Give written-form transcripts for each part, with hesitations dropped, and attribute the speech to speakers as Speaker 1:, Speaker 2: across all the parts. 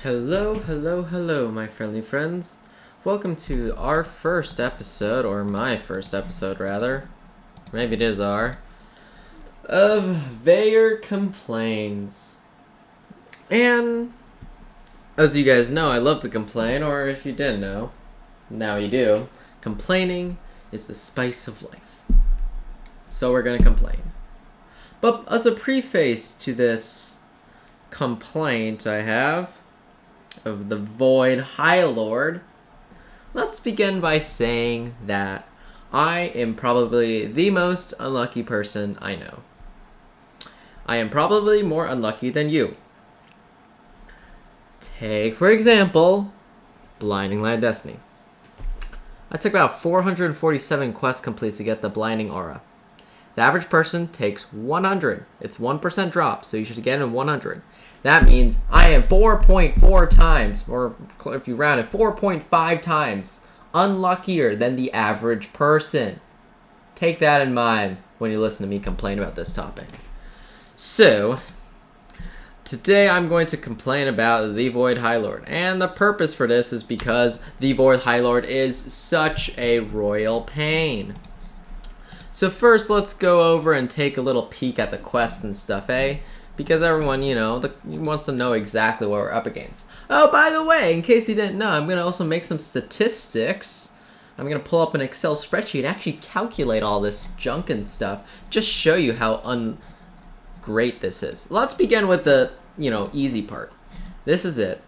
Speaker 1: Hello, my friendly friends. Welcome to our first episode, or my first episode, rather. Maybe it is our. Of Veyr Complains. And, as you guys know, I love to complain, or if you didn't know, now you do. Complaining is the spice of life. So we're gonna complain. But as a preface to this complaint I have of the Void Highlord, let's begin by saying that I am probably the most unlucky person I know. I am probably more unlucky than you. Take, for example, Blinding Light Destiny. I took about 447 quest completes to get the Blinding Aura. The average person takes 100. It's 1% drop, so you should get in 100. That means I am 4.4 times, or if you round it, 4.5 times unluckier than the average person. Take that in mind when you listen to me complain about this topic. So, today I'm going to complain about the Void Highlord. And the purpose for this is because the Void Highlord is such a royal pain. So first, let's go over and take a little peek at the quests and stuff, eh? Because everyone, you know, wants to know exactly what we're up against. Oh, by the way, in case you didn't know, I'm going to also make some statistics. I'm going to pull up an Excel spreadsheet and actually calculate all this junk and stuff. Just show you how great this is. Let's begin with the, easy part. This is it.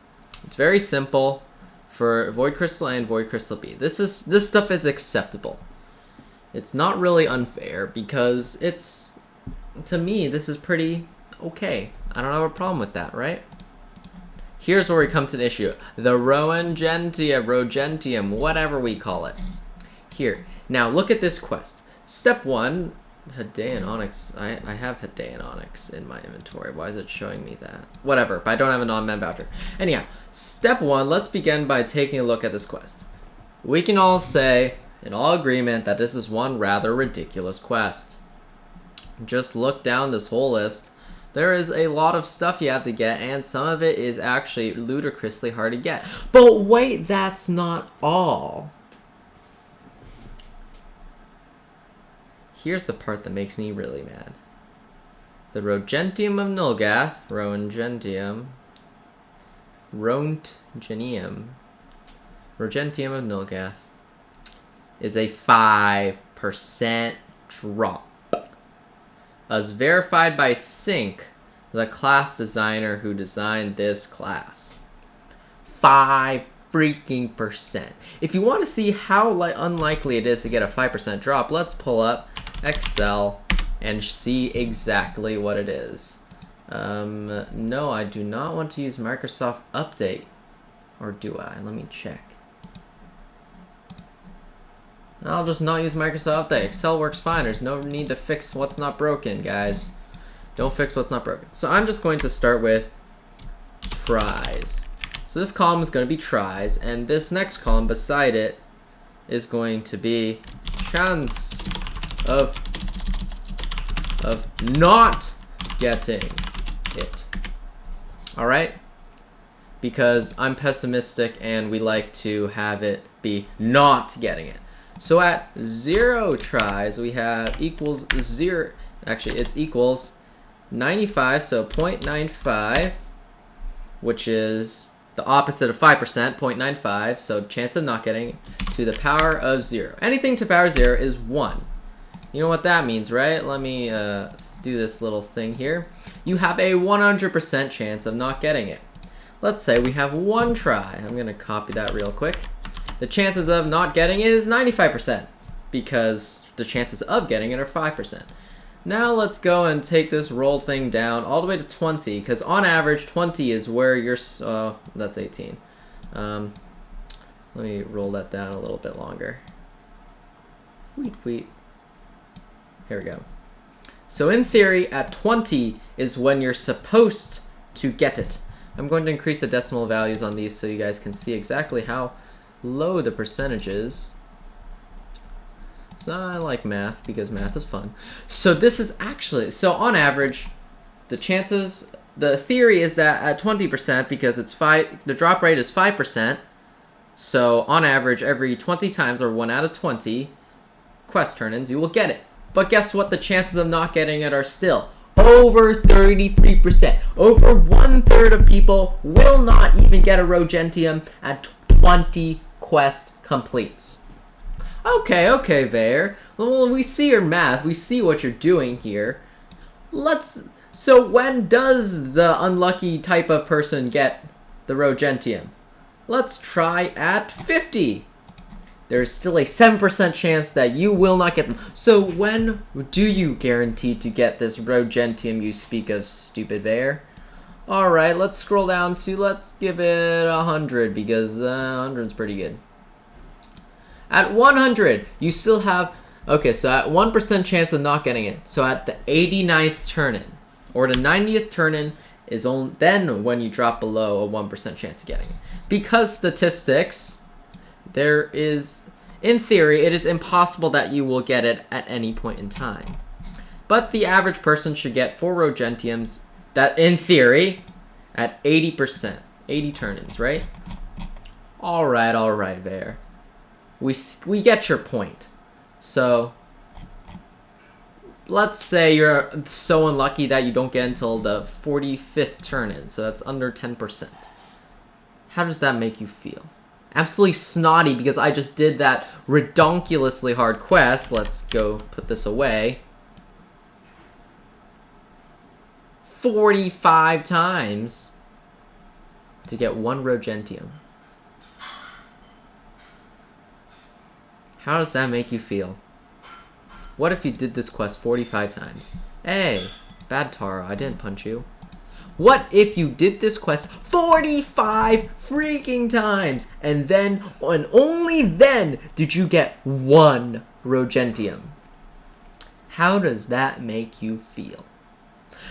Speaker 1: It's very simple for Void Crystal A and Void Crystal B. This stuff is acceptable. It's not really unfair because to me, this is pretty okay. I don't have a problem with that, right? Here's where we come to the issue. The Rogentium, whatever we call it. Here. Now, look at this quest. Step 1, Hadean Onyx. I have Hadean Onyx in my inventory. Why is it showing me that? Whatever, but I don't have a non-man voucher. Anyhow, step 1, let's begin by taking a look at this quest. We can all say, in all agreement, that this is one rather ridiculous quest. Just look down this whole list. There is a lot of stuff you have to get, and some of it is actually ludicrously hard to get. But wait, that's not all. Here's the part that makes me really mad. The Rogentium of Nulgath, Rogentium of Nulgath, is a 5% drop. As verified by Sync, the class designer who designed this class. 5 freaking percent. If you want to see how unlikely it is to get a 5% drop, let's pull up Excel and see exactly what it is. No, I do not want to use Microsoft Update. Or do I? Let me check. I'll just not use Microsoft Update. Excel works fine. There's no need to fix what's not broken, guys. Don't fix what's not broken. So I'm just going to start with tries. So this column is going to be tries, and this next column beside it is going to be chance of not getting it. Alright? Because I'm pessimistic and we like to have it be not getting it. So at 0 tries, we have equals 0. Actually, it's equals 95, so 0.95, which is the opposite of 5%, 0.95, so chance of not getting it, to the power of 0. Anything to power 0 is 1. You know what that means, right? Let me do this little thing here. You have a 100% chance of not getting it. Let's say we have 1 try. I'm going to copy that real quick. The chances of not getting it is 95% because the chances of getting it are 5%. Now let's go and take this roll thing down all the way to 20 because on average 20 is where you're, that's 18. Let me roll that down a little bit longer. Here we go. So in theory at 20 is when you're supposed to get it. I'm going to increase the decimal values on these so you guys can see exactly how low the percentage is. So I like math because math is fun. So this is actually, so on average, the chances the theory is that at 20%, because the drop rate is 5%, so on average, every 20 times, or 1 out of 20 quest turn-ins, you will get it. But guess what? The chances of not getting it are still over 33%. Over 1/3 of people will not even get a Rogentium at 20 quest completes. Okay, Veyr. Well, we see your math. We see what you're doing here. So when does the unlucky type of person get the Rogentium? Let's try at 50. There's still a 7% chance that you will not get them. So when do you guarantee to get this Rogentium you speak of, stupid Veyr? Alright, let's scroll down to, let's give it 100, because 100 is pretty good. At 100, you still have, okay, so at 1% chance of not getting it. So at the 89th turn-in, or the 90th turn-in, is then when you drop below a 1% chance of getting it. Because statistics, there is, in theory, it is impossible that you will get it at any point in time. But the average person should get 4 Rogentiums, that, in theory, at 80%. 80 turn-ins, right? Alright, Veyr. We get your point. So, let's say you're so unlucky that you don't get until the 45th turn-in, so that's under 10%. How does that make you feel? Absolutely snotty, because I just did that redonkulously hard quest. Let's go put this away. 45 times to get 1 Rogentium. How does that make you feel? What if you did this quest 45 times? Hey, bad Tara, I didn't punch you. What if you did this quest 45 freaking times, and then, and only then, did you get 1 Rogentium? How does that make you feel?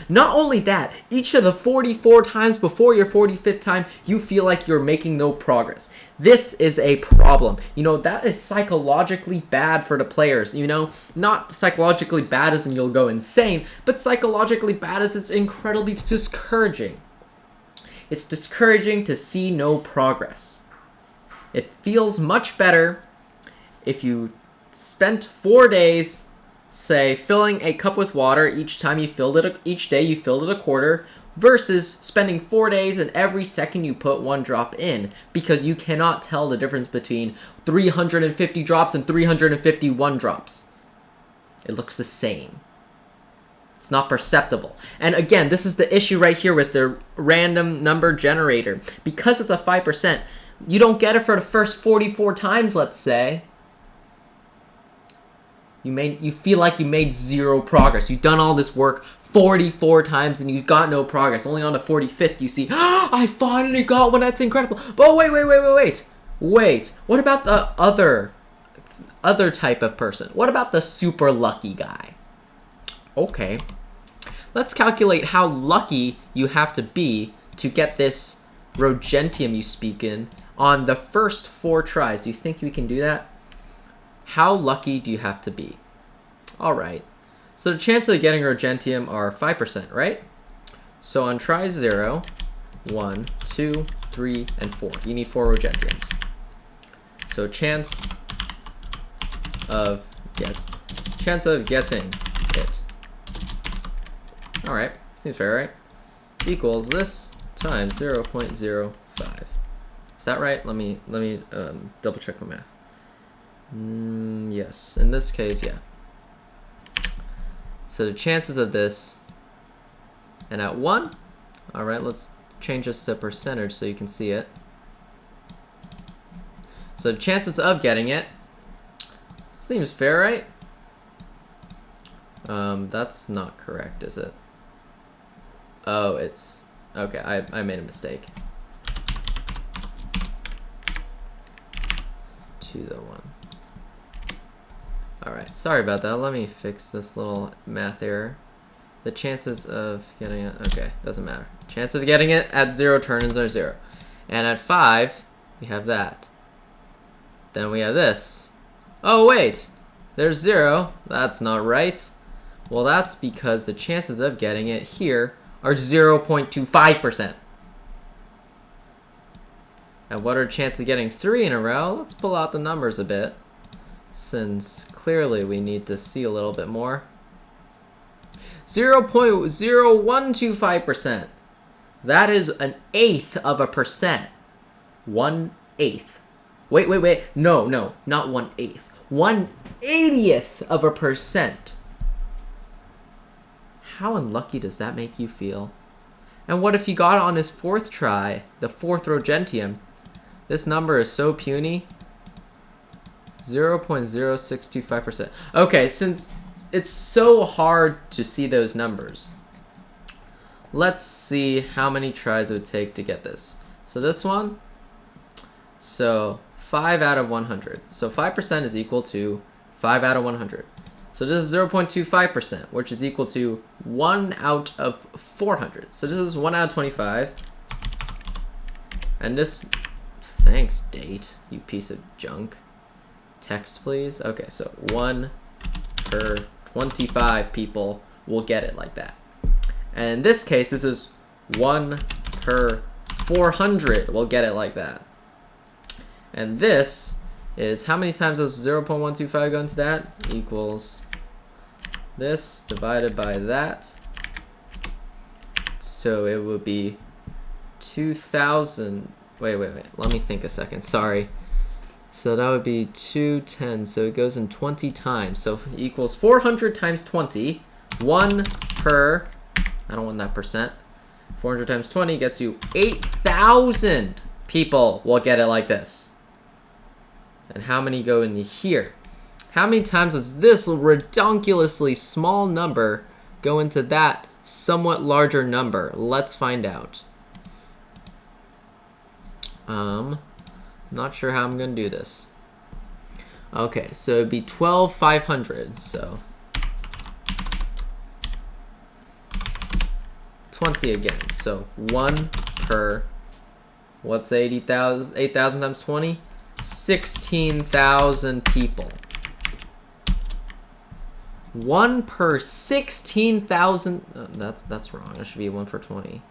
Speaker 1: Not only that, each of the 44 times before your 45th time, you feel like you're making no progress. This is a problem. You know, that is psychologically bad for the players. You know, not psychologically bad as in you'll go insane, but psychologically bad as it's incredibly discouraging. It's discouraging to see no progress. It feels much better if you spent 4 days, say, filling a cup with water each time you filled it, each day you filled it a quarter, versus spending 4 days and every second you put 1 drop in, because you cannot tell the difference between 350 drops and 351 drops. It looks the same. It's not perceptible. And again, this is the issue right here with the random number generator. Because it's a 5%, you don't get it for the first 44 times, let's say. You feel like you made 0 progress. You've done all this work 44 times and you've got no progress. Only on the 45th you see, oh, I finally got one. That's incredible. But wait. What about the other type of person? What about the super lucky guy? Okay. Let's calculate how lucky you have to be to get this Rogentium you speak in on the first 4 tries. Do you think we can do that? How lucky do you have to be? Alright. So the chances of getting Rogentium are 5%, right? So on try 0, 1, 2, 3, and 4. You need 4 Rogentiums. So chance of getting it. Alright. Seems fair, right? Equals this times 0.05. Is that right? Let me double check my math. Yes, in this case, yeah. So the chances of this, and at 1, alright, let's change this to percentage so you can see it. So the chances of getting it, seems fair, right? That's not correct, is it? Oh, it's, okay, I made a mistake. 2 to 1. Alright, sorry about that. Let me fix this little math error. The chances of getting it, okay, doesn't matter. Chance of getting it at 0 turn-ins are 0. And at 5, we have that. Then we have this. Oh wait, there's 0. That's not right. Well, that's because the chances of getting it here or 0.25%. And what are our chances of getting 3 in a row? Let's pull out the numbers a bit, since clearly we need to see a little bit more. 0.0125%. That is an eighth of a percent. 1/8. Wait. No, not 1/8. 1/80th of a percent. How unlucky does that make you feel? And what if you got it on his 4th try, the 4th Rogentium? This number is so puny. 0.0625%. Okay, since it's so hard to see those numbers, let's see how many tries it would take to get this. So this one, so 5 out of 100. So 5% is equal to 5 out of 100. So this is 0.25%, which is equal to 1 out of 400. So this is 1 out of 25. And this, thanks, date, you piece of junk. Text, please. Okay, so 1 per 25 people will get it like that. And in this case, this is 1 per 400 will get it like that. And this is, how many times does 0.125 go into that? Equals this divided by that. So it would be 2,000. Wait. Let me think a second. Sorry. So that would be 210. So it goes in 20 times. So it equals 400 times 20. 1 per, I don't want that percent. 400 times 20 gets you 8,000 people will get it like this. And how many go in here? How many times does this redonkulously small number go into that somewhat larger number? Let's find out. Not sure how I'm gonna do this. Okay, so it'd be 12,500. So 20 again. So 1 per, what's 80,000? 8,000 times 20? 16,000 people. 1 per 16,000. That's wrong. It should be 1 per 20.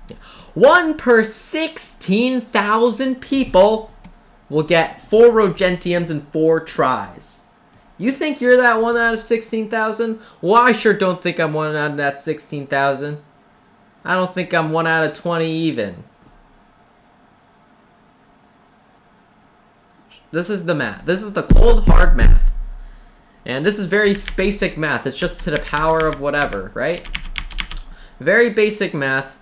Speaker 1: Yeah. 1 per 16,000 people will get 4 Rogentiums in 4 tries. You think you're that 1 out of 16,000? Well, I sure don't think I'm 1 out of that 16,000. I don't think I'm 1 out of 20 even. This is the math. This is the cold, hard math. And this is very basic math. It's just to the power of whatever, right? Very basic math.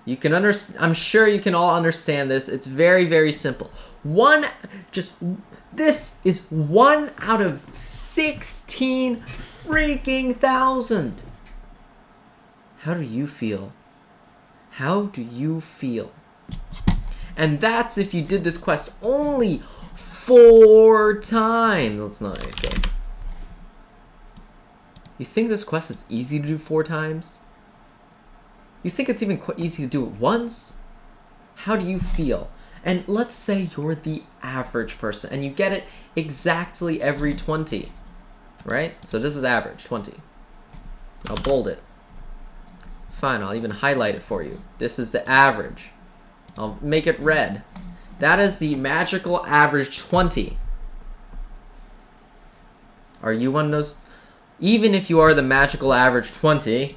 Speaker 1: You can I'm sure you can all understand this. It's very, very simple. This is 1 out of 16 freaking thousand. How do you feel? How do you feel? And that's if you did this quest only 4 times. Let's not, okay. You think this quest is easy to do 4 times? You think it's even easy to do it once? How do you feel? And let's say you're the average person and you get it exactly every 20, right? So this is average, 20. I'll bold it. Fine, I'll even highlight it for you. This is the average. I'll make it red. That is the magical average 20. Are you one of those? Even if you are the magical average 20,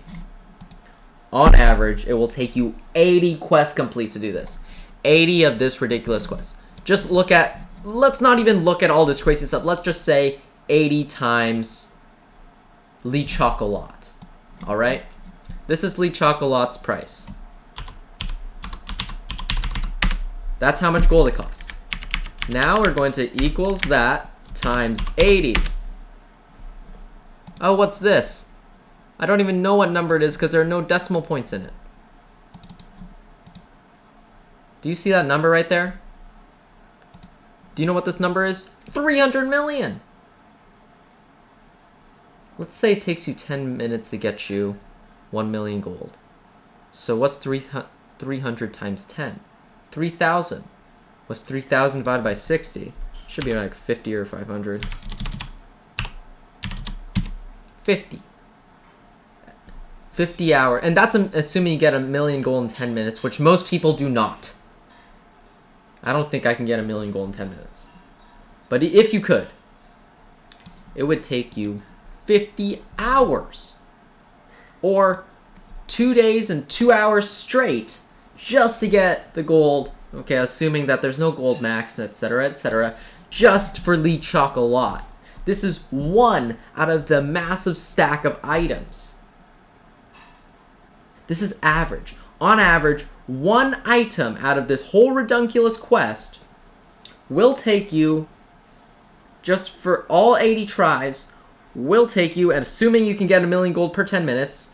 Speaker 1: on average, it will take you 80 quest completes to do this. 80 of this ridiculous quest. Just look at, let's not even look at all this crazy stuff. Let's just say 80 times Lee Chocolat. Alright? This is Lee Chocolat's price. That's how much gold it costs. Now we're going to equals that times 80. Oh, what's this? I don't even know what number it is because there are no decimal points in it. Do you see that number right there? Do you know what this number is? 300 million! Let's say it takes you 10 minutes to get you 1 million gold. So what's 300 times 10? 3,000. What's 3,000 divided by 60? Should be like 50 or 500. 50. 50 hour, and that's assuming you get 1,000,000 gold in 10 minutes, which most people do not. I don't think I can get 1,000,000 gold in 10 minutes. But if you could, it would take you 50 hours. Or 2 days and 2 hours straight just to get the gold. Okay, assuming that there's no gold max, etc., etc., just for Lee Chocolat. This is one out of the massive stack of items. This is average. On average, one item out of this whole redunculous quest will take you, just for all 80 tries, will take you, and assuming you can get 1,000,000 gold per 10 minutes,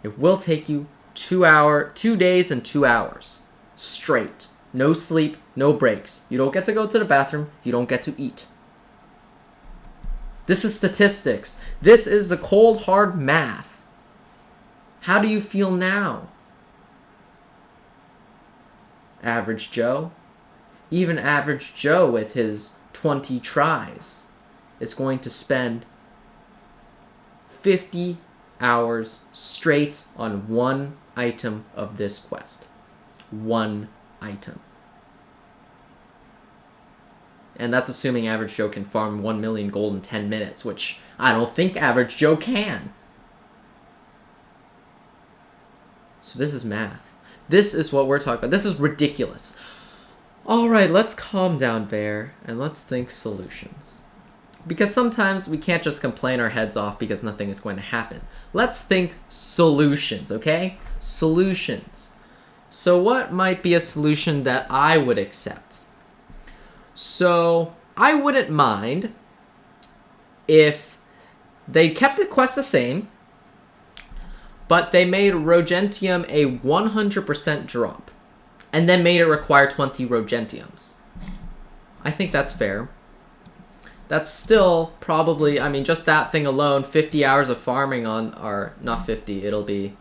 Speaker 1: it will take you 2 days and 2 hours. Straight. No sleep, no breaks. You don't get to go to the bathroom. You don't get to eat. This is statistics. This is the cold, hard math. How do you feel now? Average Joe? Even Average Joe with his 20 tries is going to spend 50 hours straight on one item of this quest. One item. And that's assuming Average Joe can farm 1,000,000 gold in 10 minutes, which I don't think Average Joe can. So this is math. This is what we're talking about. This is ridiculous. Alright, let's calm down, Veyr, and let's think solutions. Because sometimes we can't just complain our heads off because nothing is going to happen. Let's think solutions, okay? Solutions. So what might be a solution that I would accept? So I wouldn't mind if they kept the quest the same, but they made Rogentium a 100% drop, and then made it require 20 Rogentiums. I think that's fair. That's still probably, I mean, just that thing alone, 50 hours of farming on, or not 50, it'll be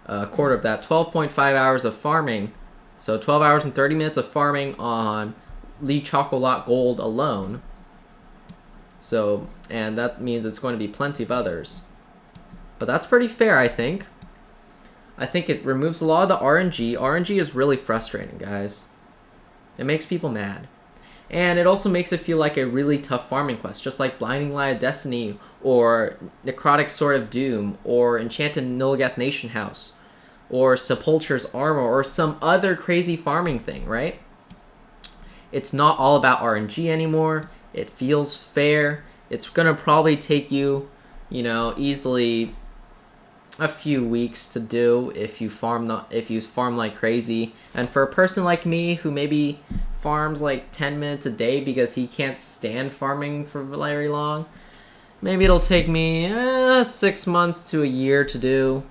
Speaker 1: a quarter of that, 12.5 hours of farming. So 12 hours and 30 minutes of farming on Lee Chocolat Gold alone. So, and that means it's going to be plenty of others. But that's pretty fair, I think. I think it removes a lot of the RNG. RNG is really frustrating, guys. It makes people mad. And it also makes it feel like a really tough farming quest, just like Blinding Light of Destiny, or Necrotic Sword of Doom, or Enchanted Nilgath Nation House, or Sepulture's Armor, or some other crazy farming thing, right? It's not all about RNG anymore. It feels fair. It's gonna probably take you, you know, easily a few weeks to do if you farm like crazy. And for a person like me who maybe farms like 10 minutes a day because he can't stand farming for very long, maybe it'll take me 6 months to a year to do,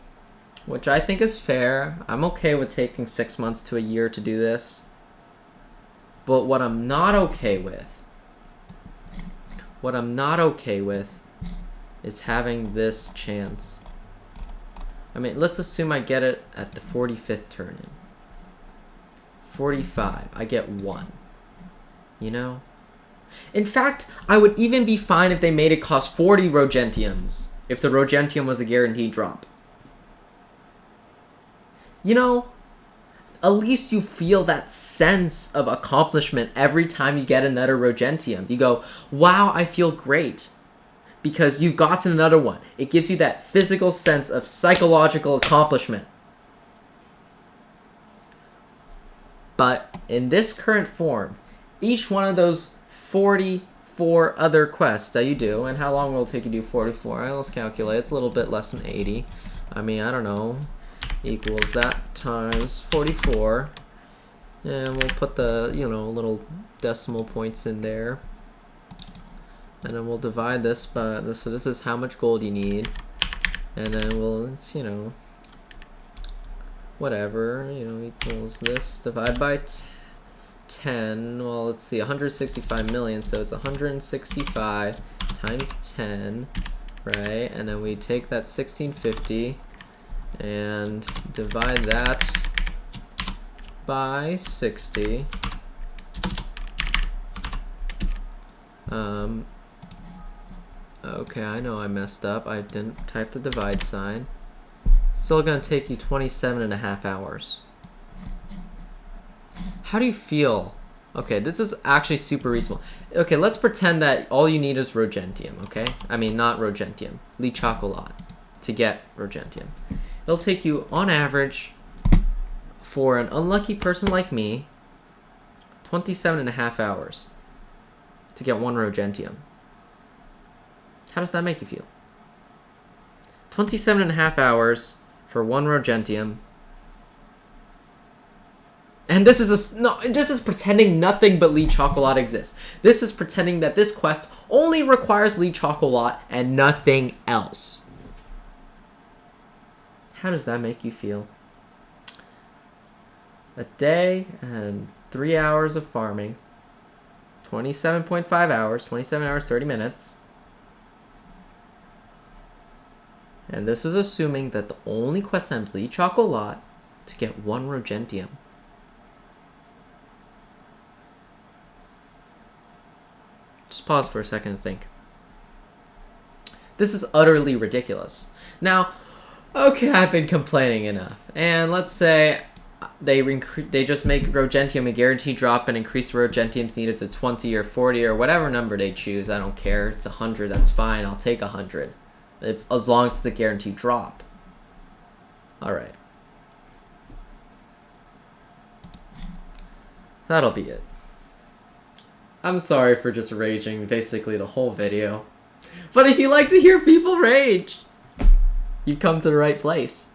Speaker 1: which I think is fair. I'm okay with taking 6 months to a year to do this. But what I'm not okay with is having this chance. I mean, let's assume I get it at the 45th turn in. 45, I get 1. You know? In fact, I would even be fine if they made it cost 40 Rogentiums, if the Rogentium was a guaranteed drop. You know, at least you feel that sense of accomplishment every time you get another Rogentium. You go, wow, I feel great. Because you've gotten another one. It gives you that physical sense of psychological accomplishment. But in this current form, each one of those 44 other quests that you do, and how long will it take you to do 44? All right, let's calculate. It's a little bit less than 80. I mean, I don't know. Equals that times 44. And we'll put the, you know, little decimal points in there. And then we'll divide this by this. So this is how much gold you need. And then we'll, you know, whatever, you know, equals this. Divide by 10. Well, let's see, 165 million. So it's 165 times 10, right? And then we take that 1650 and divide that by 60. Okay, I know I messed up. I didn't type the divide sign. Still gonna take you 27.5 hours. How do you feel? Okay, this is actually super reasonable. Okay, let's pretend that all you need is Rogentium, okay? I mean, not Rogentium. Lee Chocolat to get Rogentium. It'll take you, on average, for an unlucky person like me, 27.5 hours to get 1 Rogentium. How does that make you feel? 27.5 hours for 1 Rogentium. And this is this is pretending nothing but Lee Chocolat exists. This is pretending that this quest only requires Lee Chocolat and nothing else. How does that make you feel? A day and 3 hours of farming. 27.5 hours, 27 hours, 30 minutes. And this is assuming that the only quest time is Lee Chocolat to get 1 Rogentium. Just pause for a second and think. This is utterly ridiculous. Now, okay, I've been complaining enough. And let's say they just make Rogentium a guaranteed drop and increase Rogentiums needed to 20 or 40 or whatever number they choose. I don't care. It's 100. That's fine. I'll take 100. As long as it's a guaranteed drop. Alright. That'll be it. I'm sorry for just raging basically the whole video. But if you like to hear people rage, you've come to the right place.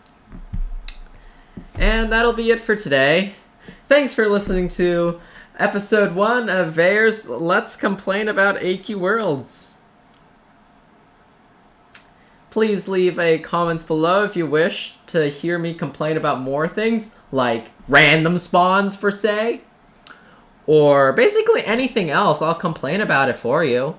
Speaker 1: And that'll be it for today. Thanks for listening to episode 1 of Veyr's Let's Complain About AQ Worlds. Please leave a comment below if you wish to hear me complain about more things, like random spawns per se. Or basically anything else, I'll complain about it for you.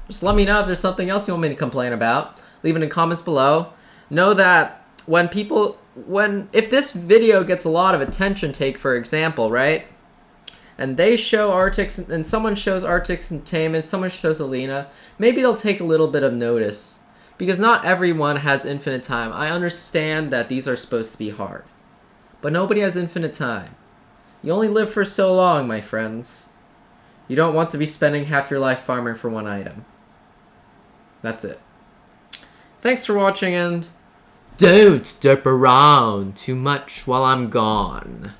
Speaker 1: Just let me know if there's something else you want me to complain about. Leave it in comments below. Know that if this video gets a lot of attention, take for example, right? And they show Arctics, and someone shows Arctics and Tame, and someone shows Alina, maybe it'll take a little bit of notice. Because not everyone has infinite time. I understand that these are supposed to be hard. But nobody has infinite time. You only live for so long, my friends. You don't want to be spending half your life farming for 1 item. That's it. Thanks for watching, and don't derp around too much while I'm gone.